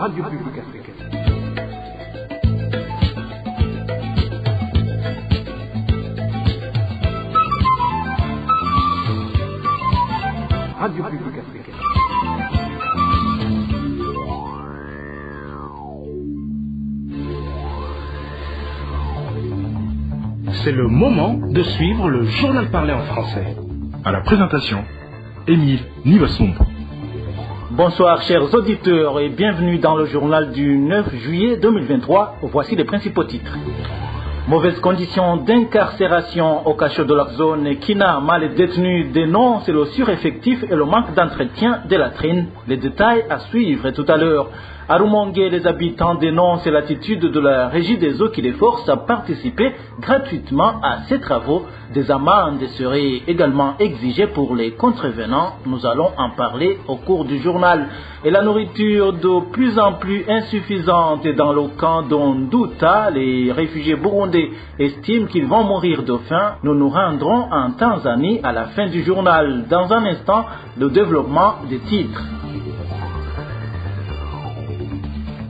Radio Publique Africaine. Radio Publique Africaine. C'est le moment de suivre le journal parlé en français. À la présentation, Émile Nivasumbo. Bonsoir chers auditeurs et bienvenue dans le journal du 9 juillet 2023. Voici les principaux titres. Mauvaises conditions d'incarcération au cachot de la zone. Kinama, les détenus dénoncent le sureffectif et le manque d'entretien des latrines. Les détails à suivre tout à l'heure. À Rumongue, les habitants dénoncent l'attitude de la Régie des eaux qui les force à participer gratuitement à ces travaux. Des amendes seraient également exigées pour les contrevenants. Nous allons en parler au cours du journal. Et la nourriture de plus en plus insuffisante dans le camp d'Ondouta, les réfugiés burundais estiment qu'ils vont mourir de faim. Nous nous rendrons en Tanzanie à la fin du journal. Dans un instant, le développement des titres.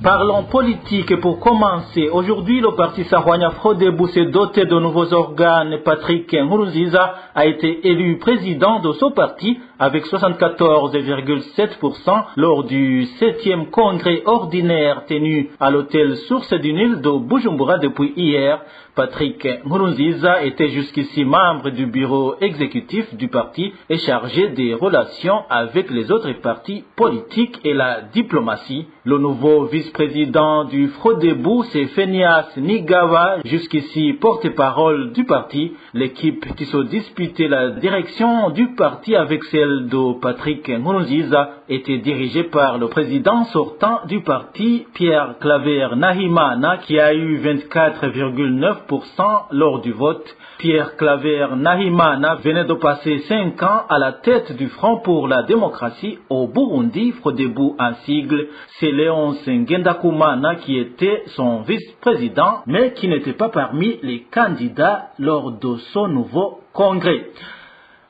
Parlons politique pour commencer. Aujourd'hui, le parti Sahwanya Frodebu s'est doté de nouveaux organes. Patrick Nkurunziza a été élu président de ce parti avec 74,7% lors du 7e congrès ordinaire tenu à l'hôtel Source du Nil de Bujumbura depuis hier. Patrick Nkurunziza était jusqu'ici membre du bureau exécutif du parti et chargé des relations avec les autres partis politiques et la diplomatie. Le nouveau vice-président du Frodebu, c'est Phineas Nigawa, jusqu'ici porte-parole du parti. L'équipe qui se disputait la direction du parti avec celle de Patrick Nkurunziza était dirigée par le président sortant du parti, Pierre Claver Nahimana, qui a eu 24,9% lors du vote. Pierre Claver Nahimana venait de passer 5 ans à la tête du Front pour la démocratie au Burundi, Frodebu en sigle. C'est Léonce Ngendakumana qui était son vice-président, mais qui n'était pas parmi les candidats lors de ce nouveau congrès.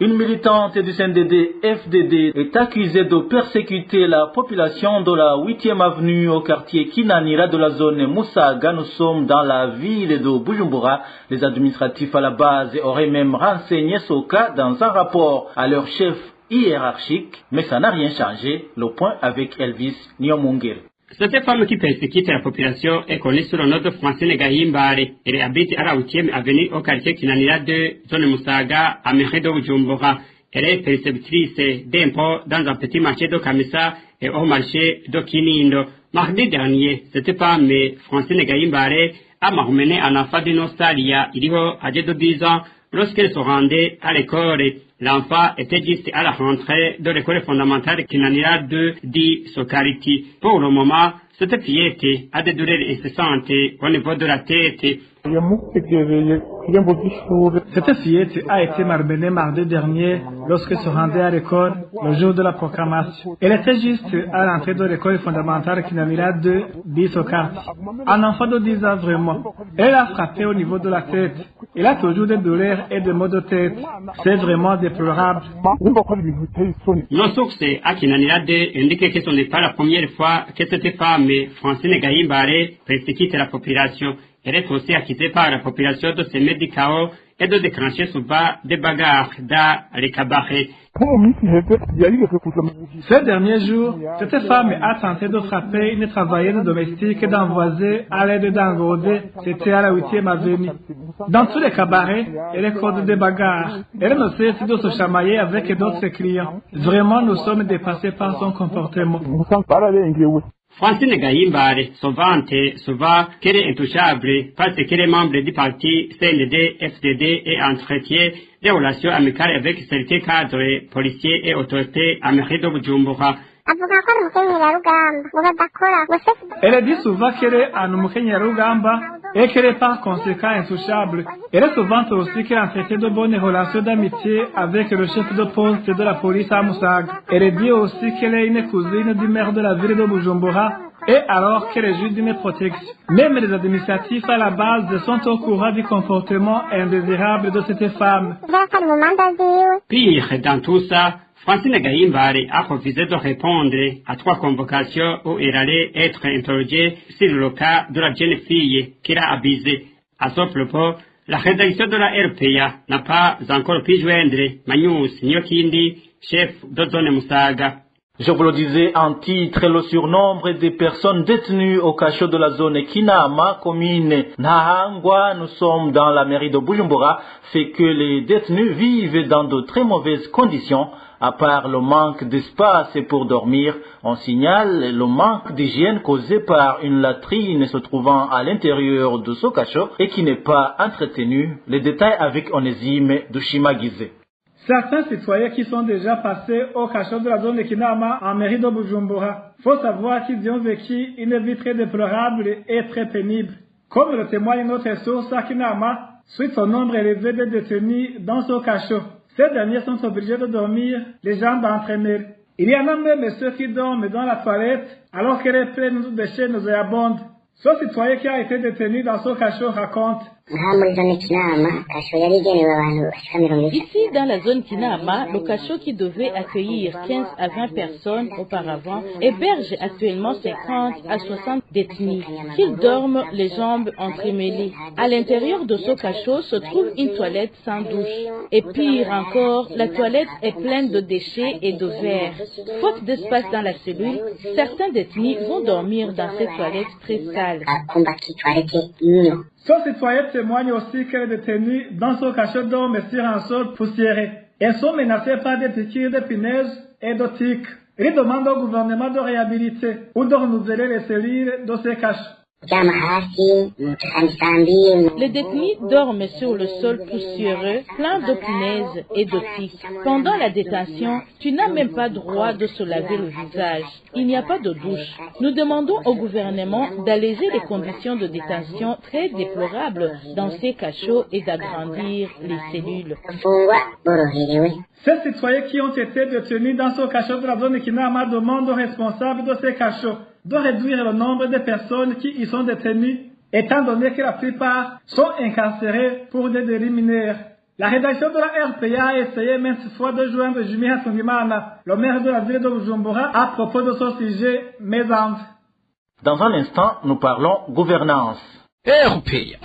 Une militante du CNDD-FDD est accusée de persécuter la population de la 8e avenue au quartier Kinanira de la zone Musaga. Nous sommes dans la ville de Bujumbura. Les administratifs à la base auraient même renseigné ce cas dans un rapport à leur chef hiérarchique, mais ça n'a rien changé. Le point avec Elvis Nyomungere. Cette femme qui persécute la population est connue sous le nom de Francine Gahimbare. Elle habite à la 8e avenue au quartier Kinanira de zone Musaga à mairie de Bujumbura. Elle est perceptrice d'impôts dans un petit marché de Kamisa et au marché de Kinindo. Mardi dernier, cette femme, Francine Gahimbare, a marmené un enfant d'une Australie, il est âgé de 10 ans, lorsqu'elle se rendait à l'école. L'enfant était juste à la rentrée de l'école fondamentale Kinanira de Di Sokariti. Pour le moment, cette fillette a des douleurs incessantes au niveau de la tête. Cette fillette a été malmenée mardi dernier lorsqu'elle se rendait à l'école le jour de la proclamation. Elle était juste à l'entrée de l'école fondamentale Kinanira de Di Sokariti. Un enfant de 10 ans vraiment. Elle a frappé au niveau de la tête. Elle a toujours des douleurs et des maux de tête. C'est vraiment déplorable. Nos sources à Kinanira indiquent que ce n'est pas la première fois que cette femme, Francine Gahimbare, persécute la population. Elle est aussi accusée par la population de se mettre du chaos et de déclencher souvent des bagarres dans les cabarets. Ces derniers jours, cette femme a tenté de frapper une travailleuse domestique d'un voisin à l'aide d'un godet. C'était à la 8e avenue. Dans tous les cabarets, elle cause des bagarres. Elle ne cesse de se chamailler avec d'autres clients. Vraiment, nous sommes dépassés par son comportement. Francine Gahimbare se vante souvent qu'elle est intouchable parce qu'elle est membre du parti CNDD-FDD et entretient des relations amicales avec certains cadres, policiers et autorités à mairie de Bujumbura. Elle dit souvent qu'elle est un Mukenyarugamba et qu'elle est par conséquent intouchable. Elle se vante aussi qu'elle entretient de bonnes relations d'amitié avec le chef de poste de la police à Musaga. Elle dit aussi qu'elle est une cousine du maire de la ville de Bujumbura et alors qu'elle est juste d'une protection. Même les administratifs à la base sont au courant du comportement indésirable de cette femme. Pire dans tout ça, Francine Gahimbare a refusé de répondre à 3 convocations où elle allait être interrogée sur le cas de la jeune fille qu'elle a abusée. À ce propos, la rédaction de la RPA n'a pas encore pu joindre Manius Nyokindi, chef de zone Musaga. Je vous le disais en titre, le surnombre des personnes détenues au cachot de la zone Kinama, commune Nahangwa, nous sommes dans la mairie de Bujumbura, fait que les détenus vivent dans de très mauvaises conditions. À part le manque d'espace pour dormir, on signale le manque d'hygiène causé par une latrine se trouvant à l'intérieur de ce cachot et qui n'est pas entretenue. Les détails avec Onésime de Shimagize. Certains citoyens qui sont déjà passés au cachot de la zone de Kinama en mairie de Bujumbura. Faut savoir qu'ils y ont vécu une vie très déplorable et très pénible. Comme le témoigne notre source à Kinama, suite au nombre élevé de détenus dans ce cachot. Ces derniers sont obligés de dormir les jambes entraînées. Il y en a même ceux qui dorment dans la toilette alors que les pleines de déchets nauséabondes. Ce citoyen qui a été détenu dans ce cachot raconte. Ici, dans la zone Kinama, le cachot qui devait accueillir 15 à 20 personnes auparavant héberge actuellement 50 à 60 détenus. Ils dorment les jambes entremêlées. À l'intérieur de ce cachot se trouve une toilette sans douche. Et pire encore, la toilette est pleine de déchets et de verre. Faute d'espace dans la cellule, certains détenus vont dormir dans ces toilettes très sales. Ce citoyen témoigne aussi que les détenus dans ce cachot dorment sur un sol poussiéreux. Ils sont menacés par des piqûres de punaises et de tiques. Ils demandent au gouvernement de réhabiliter ou de renouveler les cellules de ces cachets. Les détenus dorment sur le sol poussiéreux, plein de punaises et de tiques. Pendant la détention, tu n'as même pas droit de se laver le visage. Il n'y a pas de douche. Nous demandons au gouvernement d'alléger les conditions de détention très déplorables dans ces cachots et d'agrandir les cellules. Ces citoyens qui ont été détenus dans ce cachot de la zone de Kinama demandent aux responsables de ces cachots de réduire le nombre de personnes qui y sont détenues, étant donné que la plupart sont incarcérés pour des délits mineurs. La rédaction de la RPA a essayé maintes fois de joindre Jimmy Hassongimana, le maire de la ville de Bujumbura, à propos de ce sujet, mais en... Dans un instant, nous parlons gouvernance. RPA.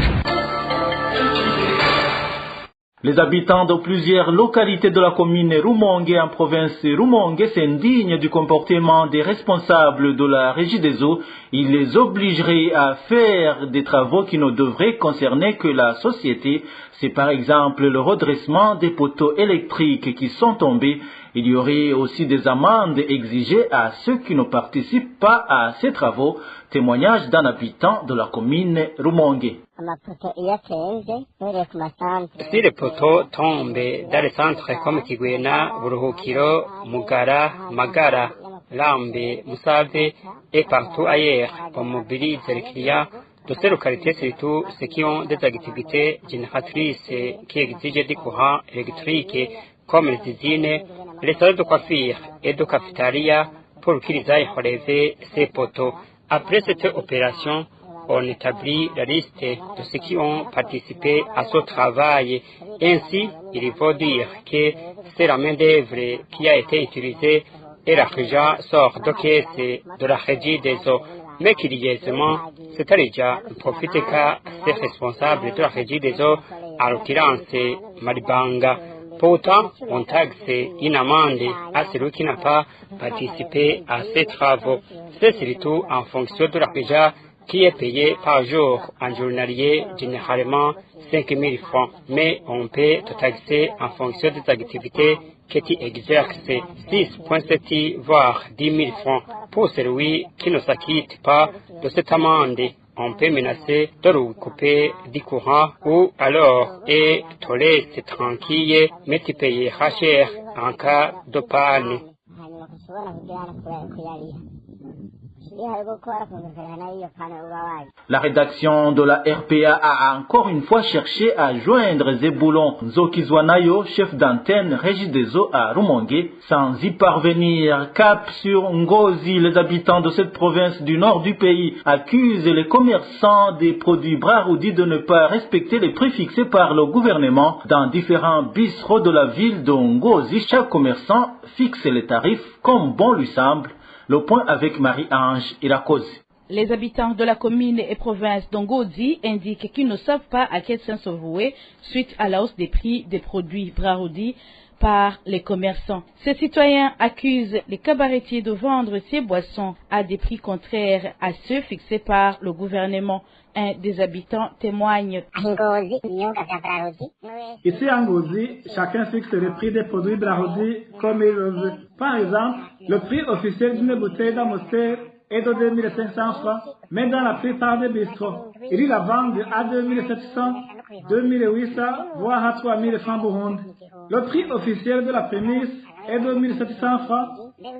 Les habitants de plusieurs localités de la commune Rumongue en province Rumongue s'indignent du comportement des responsables de la Régie des eaux. Ils les obligeraient à faire des travaux qui ne devraient concerner que la société. C'est par exemple le redressement des poteaux électriques qui sont tombés. Il y aurait aussi des amendes exigées à ceux qui ne participent pas à ces travaux. Témoignage d'un habitant de la commune Rumongue. Si les poteaux tombent dans les centres comme Kigwena, Buruhukiro, Mugara, Magara, Lambe, Musave et partout ailleurs, on mobilise les clients de ces localités, surtout ceux qui ont des activités génératrices qui exigent du courant électrique comme les usines, les salles de coiffure et de cafétéria pour qu'ils aillent relever ces poteaux. Après cette opération, on établit la liste de ceux qui ont participé à ce travail. Ainsi, il faut dire que c'est la main-d'œuvre qui a été utilisée et l'argent sort de caisse de la Régie des eaux. Mais curieusement, c'est déjà ne profite qu'à ces responsables de la Régie des eaux, à l'occurrence Maribanga. Pourtant, on taxe une amende à celui qui n'a pas participé à ces travaux. C'est surtout en fonction de l'argent qui est payé par jour en journalier, généralement 5 000 francs. Mais on peut te taxer en fonction des activités que tu exerces, 6,7 voire 10 000 francs. Pour celui qui ne s'acquitte pas de cette amende, on peut menacer de le couper du courant ou alors et te laisser tranquille, mais tu payeras cher en cas de panne. La rédaction de la RPA a encore une fois cherché à joindre Zeboulon Nzokizwanayo, chef d'antenne Regideso à Rumongue, sans y parvenir. Cap sur Ngozi, les habitants de cette province du nord du pays accusent les commerçants des produits Braroudi de ne pas respecter les prix fixés par le gouvernement. Dans différents bistrots de la ville de Ngozi, chaque commerçant fixe les tarifs comme bon lui semble. Le point avec Marie-Ange Irakoze. Les habitants de la commune et province d'Ongozi indiquent qu'ils ne savent pas à quel sens se vouer suite à la hausse des prix des produits Braroudi par les commerçants. Ces citoyens accusent les cabaretiers de vendre ces boissons à des prix contraires à ceux fixés par le gouvernement. Un des habitants témoigne. Ici à Ngozi, chacun fixe le prix des produits Braroudi comme il le veut. Par exemple, le prix officiel d'une bouteille d'Amstel est de 2500 francs, mais dans la plupart des bistrots, ils la vendent à 2700, 2800, voire à 3000 francs Burundi. Le prix officiel de la prémisse est de 1700 francs,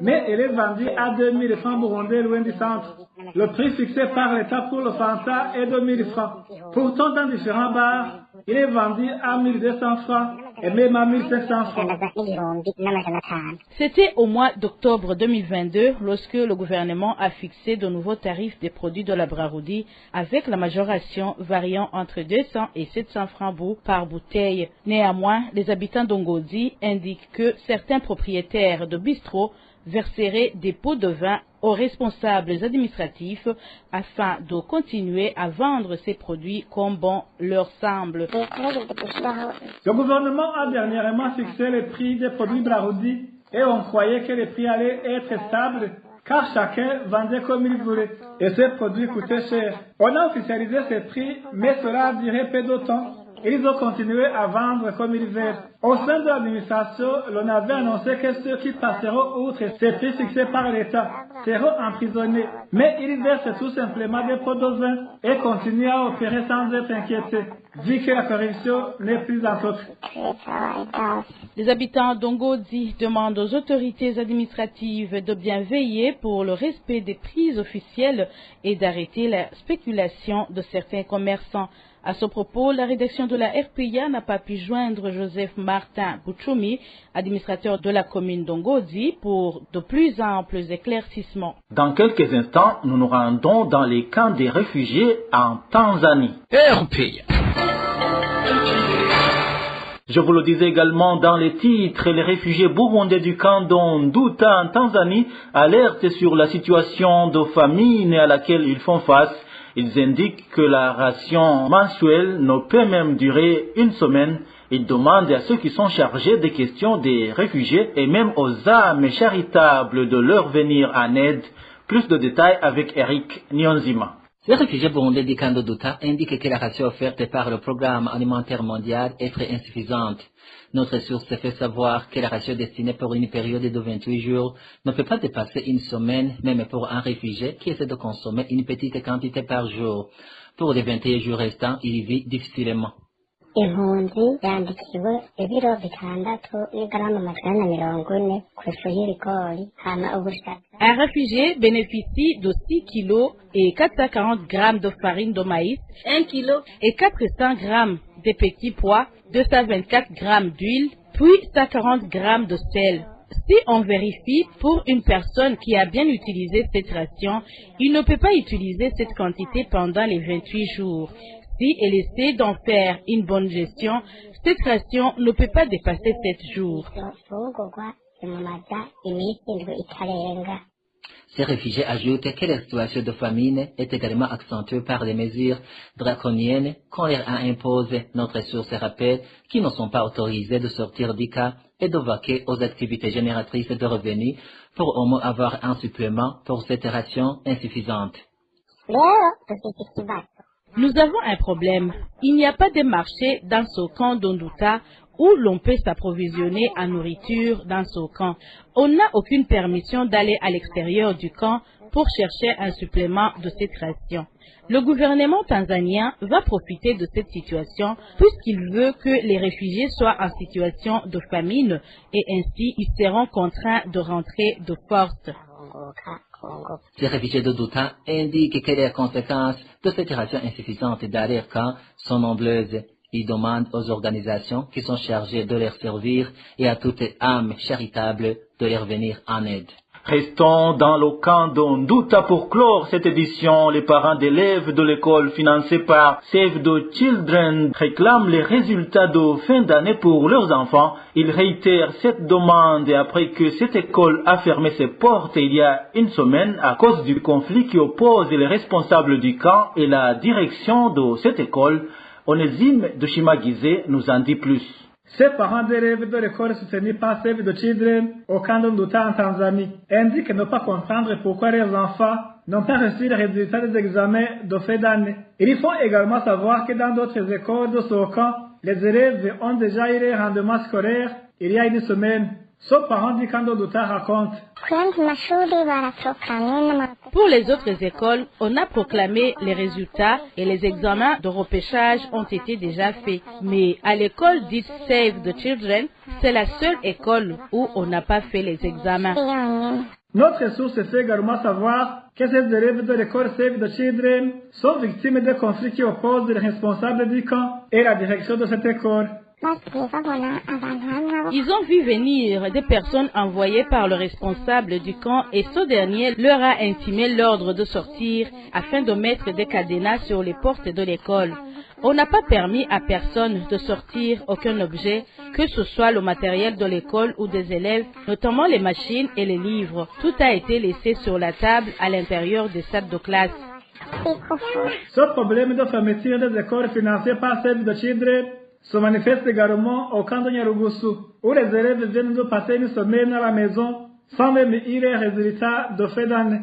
mais elle est vendue à 2000 francs burundais loin du centre. Le prix fixé par l'État pour le Fanta est de 1000 francs. Pourtant, dans différents bars, il est vendu à 1200 francs et même à 1500 francs. C'était au mois d'octobre 2022 lorsque le gouvernement a fixé de nouveaux tarifs des produits de la Braroudi avec la majoration variant entre 200 et 700 francs par bouteille. Néanmoins, les habitants d'Ongozi indiquent que certains propriétaires de bistrots verseraient des pots de vin aux responsables administratifs afin de continuer à vendre ces produits comme bon leur semble. Le gouvernement a dernièrement fixé les prix des produits Braroudi et on croyait que les prix allaient être stables car chacun vendait comme il voulait et ces produits coûtaient cher. On a officialisé ces prix mais cela a duré peu de temps. Ils ont continué à vendre comme ils veulent. Au sein de l'administration, l'on avait annoncé que ceux qui passeront outre ces prix fixés par l'État seront emprisonnés. Mais ils versent tout simplement des pots de vin et continuent à opérer sans être inquiétés, vu que la corruption n'est plus en autre. Les habitants d'Ongozi demandent aux autorités administratives de bien veiller pour le respect des prix officiels et d'arrêter la spéculation de certains commerçants. À ce propos, la rédaction de la RPA n'a pas pu joindre Joseph Martin Bouchoumi, administrateur de la commune d'Ongozi, pour de plus amples éclaircissements. Dans quelques instants, nous nous rendons dans les camps des réfugiés en Tanzanie. RPA. Je vous le disais également dans les titres, les réfugiés burundais du camp d'Onduta en Tanzanie alertent sur la situation de famine à laquelle ils font face. Ils indiquent que la ration mensuelle ne peut même durer une semaine. Ils demandent à ceux qui sont chargés des questions des réfugiés et même aux âmes charitables de leur venir en aide. Plus de détails avec Eric Nyonzima. Les réfugiés burundais du camp d'Onduta indiquent que la ration offerte par le Programme alimentaire mondial est très insuffisante. Notre source fait savoir que la ration destinée pour une période de 28 jours ne peut pas dépasser une semaine, même pour un réfugié qui essaie de consommer une petite quantité par jour. Pour les 21 jours restants, il vit difficilement. Un réfugié bénéficie de 6 kilos et 440 grammes de farine de maïs, 1 kilo et 400 grammes de petits pois, 224 grammes d'huile, puis 140 grammes de sel. Si on vérifie pour une personne qui a bien utilisé cette ration, il ne peut pas utiliser cette quantité pendant les 28 jours. Si elle essaie d'en faire une bonne gestion, cette ration ne peut pas dépasser 7 jours. Ces réfugiés ajoutent que la situation de famine est également accentuée par les mesures draconiennes qu'on leur a imposées. Notre source rappelle qu'ils ne sont pas autorisés de sortir du camp et de vaquer aux activités génératrices de revenus pour au moins avoir un supplément pour cette ration insuffisante. Nous avons un problème. Il n'y a pas de marché dans ce camp d'Onduta où l'on peut s'approvisionner en nourriture dans ce camp. On n'a aucune permission d'aller à l'extérieur du camp pour chercher un supplément de cette ration. Le gouvernement tanzanien va profiter de cette situation puisqu'il veut que les réfugiés soient en situation de famine et ainsi ils seront contraints de rentrer de force. Ces réfugiés de Douta indiquent que les conséquences de cette ration insuffisante d'arrière-camp sont nombreuses. Ils demandent aux organisations qui sont chargées de leur servir et à toute âme charitable de leur venir en aide. Restons dans le camp d'Ondouta pour clore cette édition. Les parents d'élèves de l'école financée par Save the Children réclament les résultats de fin d'année pour leurs enfants. Ils réitèrent cette demande après que cette école a fermé ses portes il y a une semaine à cause du conflit qui oppose les responsables du camp et la direction de cette école. Onésime de Chimagizé nous en dit plus. Ces parents d'élèves de l'école soutenue par Save the Children au camp d'Ondouta en Tanzanie indiquent ne pas comprendre pourquoi les enfants n'ont pas reçu les résultats des examens de fin d'année. Ils font également savoir que dans d'autres écoles de ce camp, les élèves ont déjà eu les rendements scolaires il y a une semaine. Ce parent du camp d'Ondouta raconte. Pour les autres écoles, on a proclamé les résultats et les examens de repêchage ont été déjà faits. Mais à l'école dite Save the Children, c'est la seule école où on n'a pas fait les examens. Notre source fait également savoir que ces élèves de l'école Save the Children sont victimes de conflits qui opposent les responsables du camp et la direction de cette école. Ils ont vu venir des personnes envoyées par le responsable du camp et ce dernier leur a intimé l'ordre de sortir afin de mettre des cadenas sur les portes de l'école. On n'a pas permis à personne de sortir aucun objet, que ce soit le matériel de l'école ou des élèves, notamment les machines et les livres. Tout a été laissé sur la table à l'intérieur des salles de classe. Ce problème de fermeture des écoles financées par Save the Children se manifeste également au camp de Nyarugusu, où les élèves viennent de passer une semaine à la maison sans même y les résultats de fin d'année.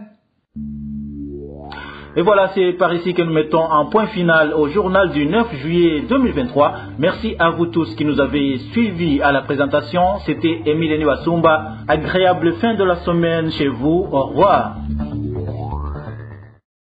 Et voilà, c'est par ici que nous mettons un point final au journal du 9 juillet 2023. Merci à vous tous qui nous avez suivis à la présentation. C'était Émile Niwasumba. Agréable fin de la semaine chez vous. Au revoir.